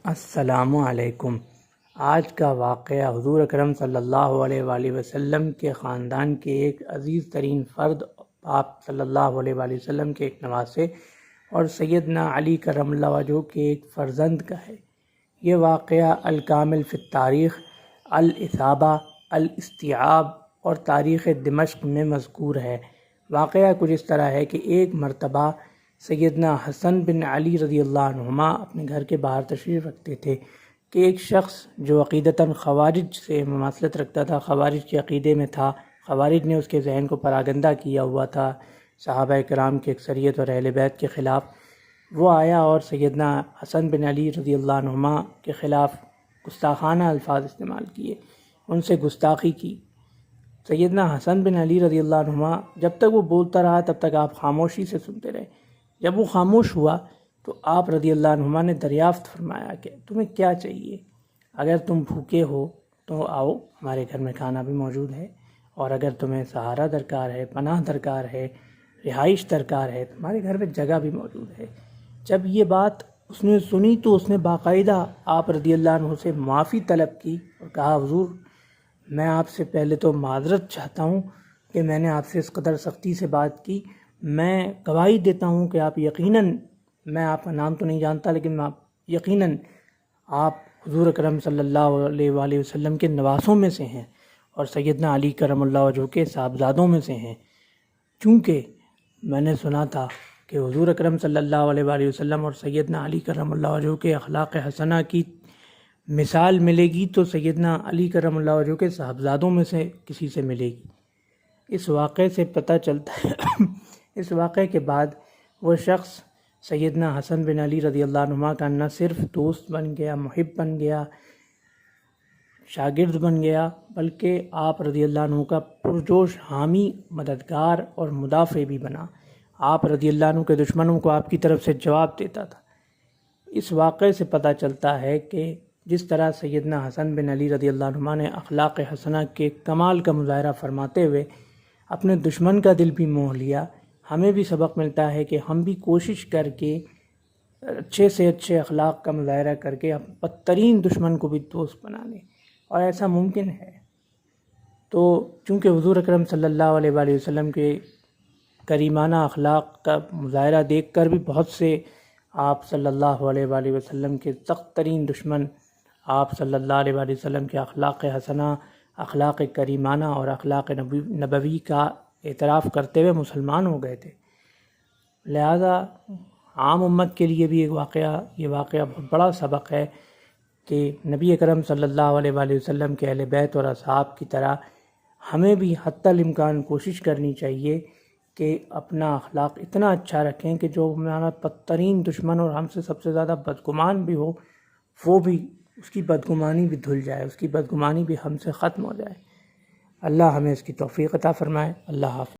السلام علیکم۔ آج کا واقعہ حضور اکرم صلی اللہ علیہ وآلہ وسلم کے خاندان کے ایک عزیز ترین فرد، آپ صلی اللہ علیہ وآلہ وسلم کے ایک نواسے اور سیدنا علی کرم اللہ وجہہ کے ایک فرزند کا ہے۔ یہ واقعہ الکامل فی التاریخ، الاصابہ، الاستیعاب اور تاریخ دمشق میں مذکور ہے۔ واقعہ کچھ اس طرح ہے کہ ایک مرتبہ سیدنا حسن بن علی رضی اللہ عنہما اپنے گھر کے باہر تشریف رکھتے تھے کہ ایک شخص جو عقیدتاً خوارج سے مماثلت رکھتا تھا، خوارج کے عقیدے میں تھا، خوارج نے اس کے ذہن کو پراگندہ کیا ہوا تھا صحابہ کرام کی اکثریت اور اہل بیت کے خلاف، وہ آیا اور سیدنا حسن بن علی رضی اللہ عنہما کے خلاف گستاخانہ الفاظ استعمال کیے، ان سے گستاخی کی۔ سیدنا حسن بن علی رضی اللہ عنہما جب تک وہ بولتا رہا تب تک آپ خاموشی سے سنتے رہے۔ جب وہ خاموش ہوا تو آپ رضی اللہ عنہما نے دریافت فرمایا کہ تمہیں کیا چاہیے؟ اگر تم بھوکے ہو تو آؤ، ہمارے گھر میں کھانا بھی موجود ہے، اور اگر تمہیں سہارا درکار ہے، پناہ درکار ہے، رہائش درکار ہے، ہمارے گھر میں جگہ بھی موجود ہے۔ جب یہ بات اس نے سنی تو اس نے باقاعدہ آپ رضی اللہ عنہ سے معافی طلب کی اور کہا، حضور میں آپ سے پہلے تو معذرت چاہتا ہوں کہ میں نے آپ سے اس قدر سختی سے بات کی۔ میں گواہی دیتا ہوں کہ آپ یقیناً، میں آپ کا نام تو نہیں جانتا لیکن یقیناً آپ حضور اکرم صلی اللہ علیہ وآلہ وسلم کے نواسوں میں سے ہیں اور سیدنا علی کرم اللہ وجہہ کے صاحبزادوں میں سے ہیں، چونکہ میں نے سنا تھا کہ حضور اکرم صلی اللہ علیہ وآلہ وسلم اور سیدنا علی کرم اللہ وجہہ کے اخلاق حسنہ کی مثال ملے گی تو سیدنا علی کرم اللہ وجہہ کے صاحبزادوں میں سے کسی سے ملے گی۔ اس واقعے سے پتہ چلتا ہے اس واقعے کے بعد وہ شخص سیدنا حسن بن علی رضی اللہ عنہما کا نہ صرف دوست بن گیا، محب بن گیا، شاگرد بن گیا، بلکہ آپ رضی اللہ عنہ کا پرجوش حامی، مددگار اور مدافع بھی بنا۔ آپ رضی اللہ عنہ کے دشمنوں کو آپ کی طرف سے جواب دیتا تھا۔ اس واقعے سے پتہ چلتا ہے کہ جس طرح سیدنا حسن بن علی رضی اللہ عنہما نے اخلاق حسنہ کے کمال کا مظاہرہ فرماتے ہوئے اپنے دشمن کا دل بھی موہ لیا، ہمیں بھی سبق ملتا ہے کہ ہم بھی کوشش کر کے اچھے سے اچھے اخلاق کا مظاہرہ کر کے بدترین دشمن کو بھی دوست بنا لیں، اور ایسا ممکن ہے۔ تو چونکہ حضور اکرم صلی اللہ علیہ وآلہ وسلم کے کریمانہ اخلاق کا مظاہرہ دیکھ کر بھی بہت سے آپ صلی اللہ علیہ وآلہ وسلم کے سخت ترین دشمن آپ صلی اللہ علیہ وآلہ وسلم کے اخلاق حسنہ، اخلاق کریمانہ اور اخلاق نبوی کا اعتراف کرتے ہوئے مسلمان ہو گئے تھے۔ لہذا عام امت کے لیے بھی یہ واقعہ بہت بڑا سبق ہے کہ نبی اکرم صلی اللہ علیہ وآلہ وسلم کے اہل بیت اور اصحاب کی طرح ہمیں بھی حتی الامکان کوشش کرنی چاہیے کہ اپنا اخلاق اتنا اچھا رکھیں کہ جو ہمارا بدترین دشمن اور ہم سے سب سے زیادہ بدگمان بھی ہو، وہ بھی، اس کی بدگمانی بھی دھل جائے، اس کی بدگمانی بھی ہم سے ختم ہو جائے۔ اللہ ہمیں اس کی توفیق عطا فرمائے۔ اللہ حافظ۔